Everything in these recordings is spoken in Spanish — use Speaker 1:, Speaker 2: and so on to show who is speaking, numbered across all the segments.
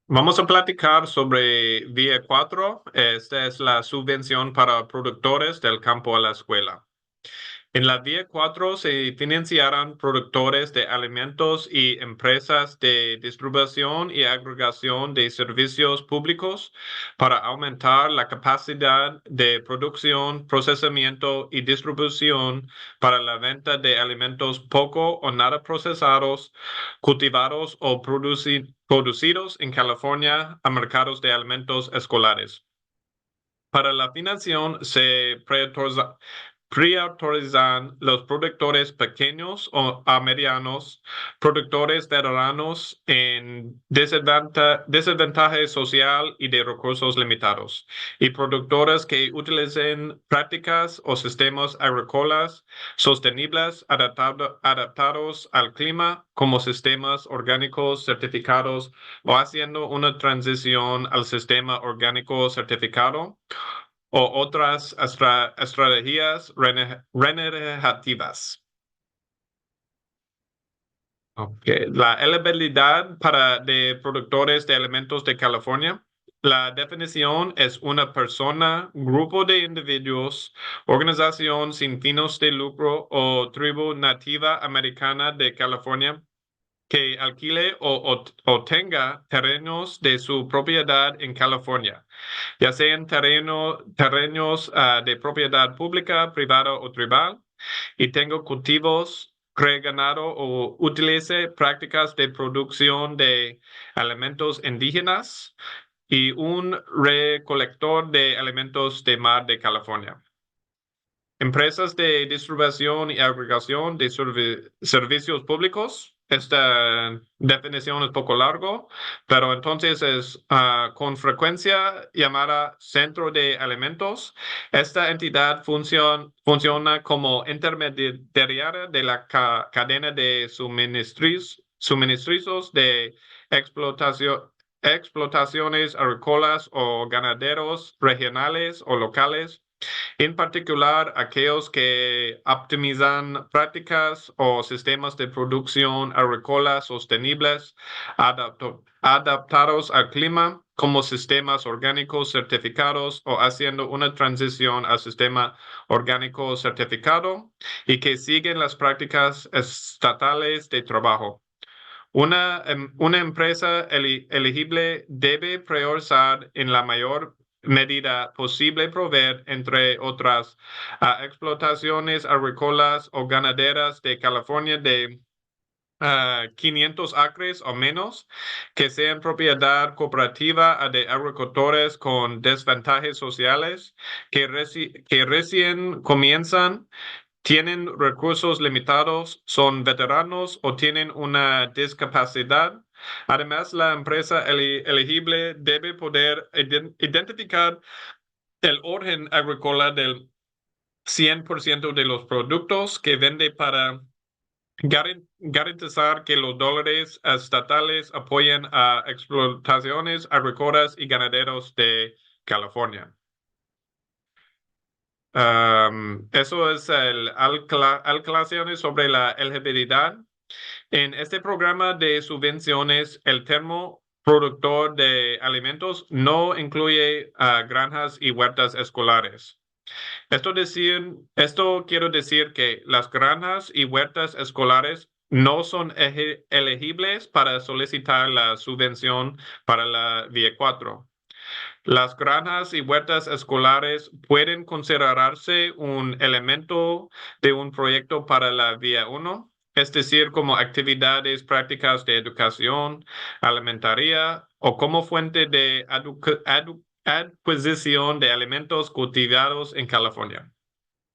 Speaker 1: Vamos a platicar sobre Vía 4. Esta es la subvención para productores del campo a la escuela. En la Vía 4 se financiarán productores de alimentos y empresas de distribución y agregación de servicios públicos para aumentar la capacidad de producción, procesamiento y distribución para la venta de alimentos poco o nada procesados, cultivados o producidos en California a mercados de alimentos escolares. Para la financiación se priorizan los productores pequeños o a medianos, productores veteranos en desventaja social y de recursos limitados, y productores que utilicen prácticas o sistemas agrícolas sostenibles adaptados al clima como sistemas orgánicos certificados o haciendo una transición al sistema orgánico certificado o otras estrategias regenerativas. La elegibilidad de productores de alimentos de California. La definición es una persona, grupo de individuos, organización sin fines de lucro o tribu nativa americana de California que alquile o tenga terrenos de su propiedad en California, ya sean terrenos de propiedad pública, privada o tribal, y tenga cultivos, cree ganado o utilice prácticas de producción de alimentos indígenas y un recolector de alimentos de mar de California. Empresas de distribución y agregación de servicios públicos. Esta definición es poco largo, pero entonces es con frecuencia llamada centro de alimentos. Esta entidad funciona como intermediaria de la cadena de suministros de explotaciones agrícolas o ganaderos regionales o locales, en particular aquellos que optimizan prácticas o sistemas de producción agrícola sostenibles adaptados al clima, como sistemas orgánicos certificados o haciendo una transición al sistema orgánico certificado, y que siguen las prácticas estatales de trabajo. Una empresa elegible debe priorizar en la mayor medida posible proveer, entre otras, explotaciones agrícolas o ganaderas de California de 500 acres o menos, que sean propiedad cooperativa de agricultores con desventajas sociales, que recién comienzan, tienen recursos limitados, son veteranos o tienen una discapacidad. Además, la empresa elegible debe poder identificar el origen agrícola del 100% de los productos que vende para garantizar que los dólares estatales apoyen a explotaciones agrícolas y ganaderos de California. Eso es el aclaraciones sobre la elegibilidad. En este programa de subvenciones, el termo productor de alimentos no incluye granjas y huertas escolares. Esto quiero decir que las granjas y huertas escolares no son elegibles para solicitar la subvención para la Vía 4. Las granjas y huertas escolares pueden considerarse un elemento de un proyecto para la Vía 1, es decir, como actividades prácticas de educación alimentaria o como fuente de adquisición de alimentos cultivados en California.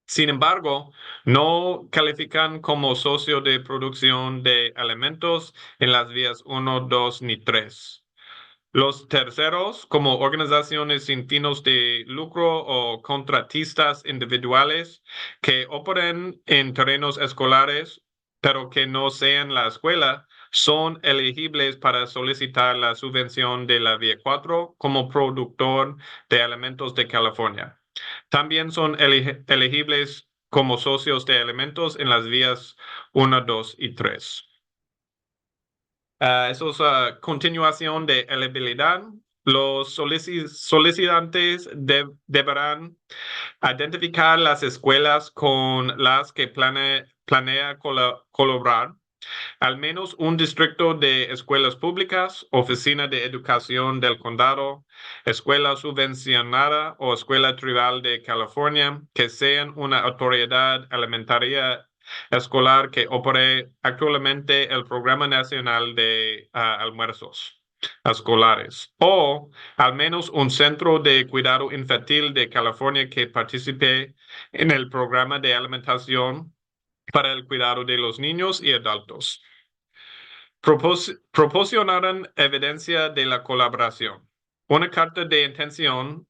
Speaker 1: Sin embargo, no califican como socio de producción de alimentos en las vías 1, 2 ni 3. Los terceros, como organizaciones sin fines de lucro o contratistas individuales que operen en terrenos escolares, pero que no sean la escuela, son elegibles para solicitar la subvención de la Vía 4 como productor de alimentos de California. También son elegibles como socios de alimentos en las vías 1, 2 y 3. Eso es continuación de elegibilidad. Los solicitantes deberán identificar las escuelas con las que planea colaborar, al menos un distrito de escuelas públicas, oficina de educación del condado, escuela subvencionada o escuela tribal de California, que sean una autoridad alimentaria escolar que opere actualmente el Programa Nacional de Almuerzos Escolares, o al menos un centro de cuidado infantil de California que participe en el programa de alimentación para el cuidado de los niños y adultos. Proporcionaron evidencia de la colaboración. Una carta de intención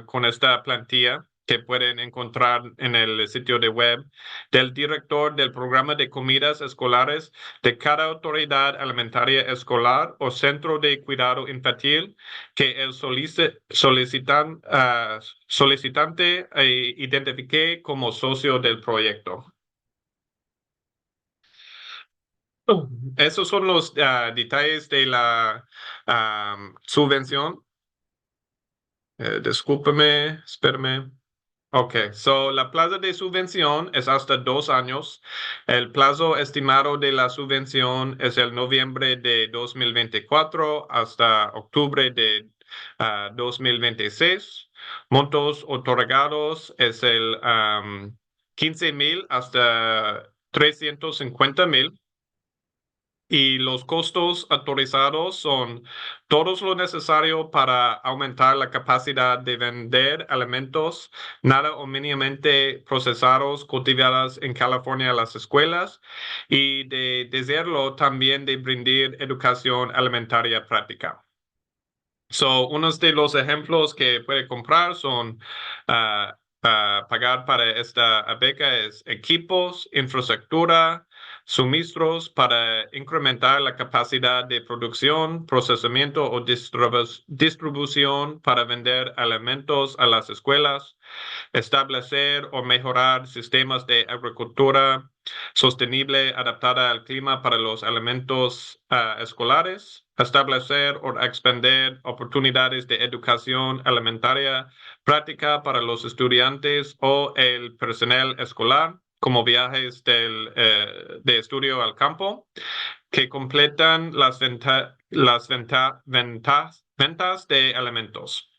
Speaker 1: con esta plantilla que pueden encontrar en el sitio de web del director del programa de comidas escolares de cada autoridad alimentaria escolar o centro de cuidado infantil que el solicitante identifique como socio del proyecto. Esos son los detalles de la subvención. Discúlpeme, espérame. Ok, so la plaza de subvención es hasta 2 años. El plazo estimado de la subvención es el noviembre de 2024 hasta octubre de 2026. Montos otorgados es el 15,000 hasta 350,000. Y los costos autorizados son todo lo necesario para aumentar la capacidad de vender alimentos nada o mínimamente procesados cultivados en California a las escuelas y de desearlo también de brindar educación alimentaria práctica. So, unos de los ejemplos que puede comprar son pagar para esta beca es equipos, infraestructura, suministros para incrementar la capacidad de producción, procesamiento o distribución para vender alimentos a las escuelas, establecer o mejorar sistemas de agricultura sostenible adaptada al clima para los alimentos escolares, establecer o expandir oportunidades de educación alimentaria práctica para los estudiantes o el personal escolar, como viajes de estudio al campo, que completan las ventas de alimentos.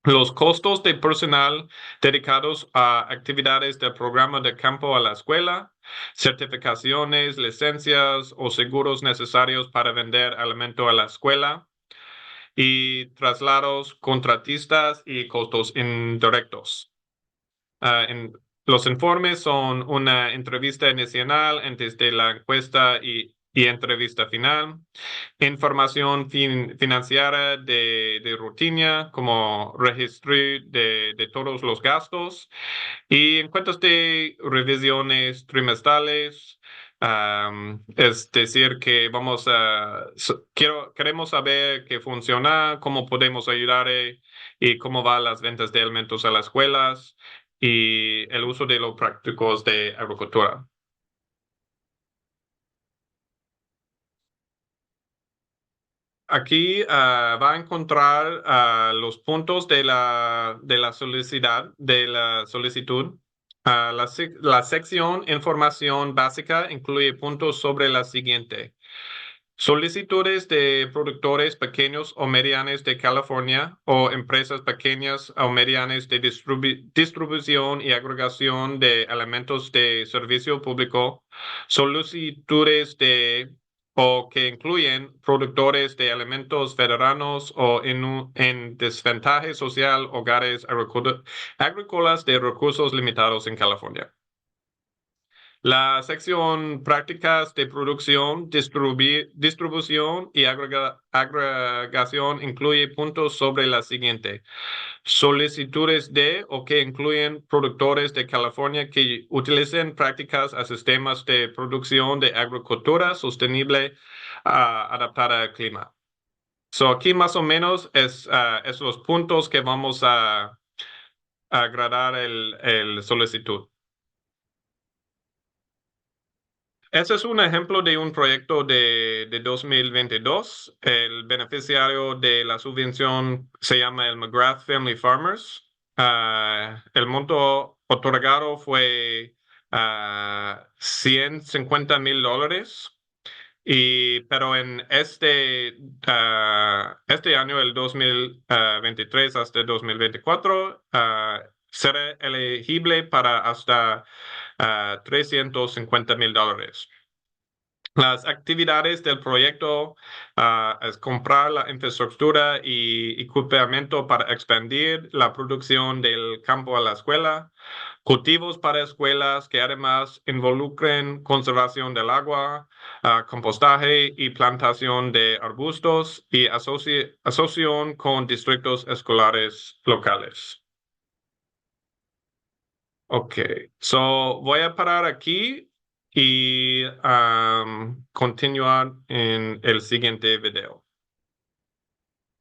Speaker 1: Los costos de personal dedicados a actividades del programa de campo a la escuela, certificaciones, licencias o seguros necesarios para vender alimento a la escuela y traslados contratistas y costos indirectos. Los informes son una entrevista inicial antes de la encuesta y entrevista final. Información financiera de rutina, como registro de todos los gastos. Y en cuentas de revisiones trimestrales, es decir, que queremos saber qué funciona, cómo podemos ayudar y cómo van las ventas de alimentos a las escuelas y el uso de los prácticos de agricultura. Aquí va a encontrar los puntos de la solicitud. La sección Información básica incluye puntos sobre la siguiente. Solicitudes de productores pequeños o medianos de California o empresas pequeñas o medianas de distribución y agregación de alimentos de servicio público. Solicitudes o que incluyen productores de alimentos federanos o en desventaja social, hogares agrícolas de recursos limitados en California. La sección Prácticas de producción, distribución y agregación incluye puntos sobre la siguiente. Solicitudes de o que incluyen productores de California que utilicen prácticas a sistemas de producción de agricultura sostenible adaptada al clima. So aquí más o menos es los puntos que vamos a agradar el solicitud. ese es un ejemplo de un proyecto de 2022. El beneficiario de la subvención se llama el McGrath Family Farmers. El monto otorgado fue $150,000. Pero en este año, el 2023 hasta 2024, será elegible para hasta $350,000. Las actividades del proyecto es comprar la infraestructura y equipamiento para expandir la producción del campo a la escuela, cultivos para escuelas que además involucren conservación del agua, compostaje y plantación de arbustos y asociación con distritos escolares locales. Ok, so voy a parar aquí y continuar en el siguiente video.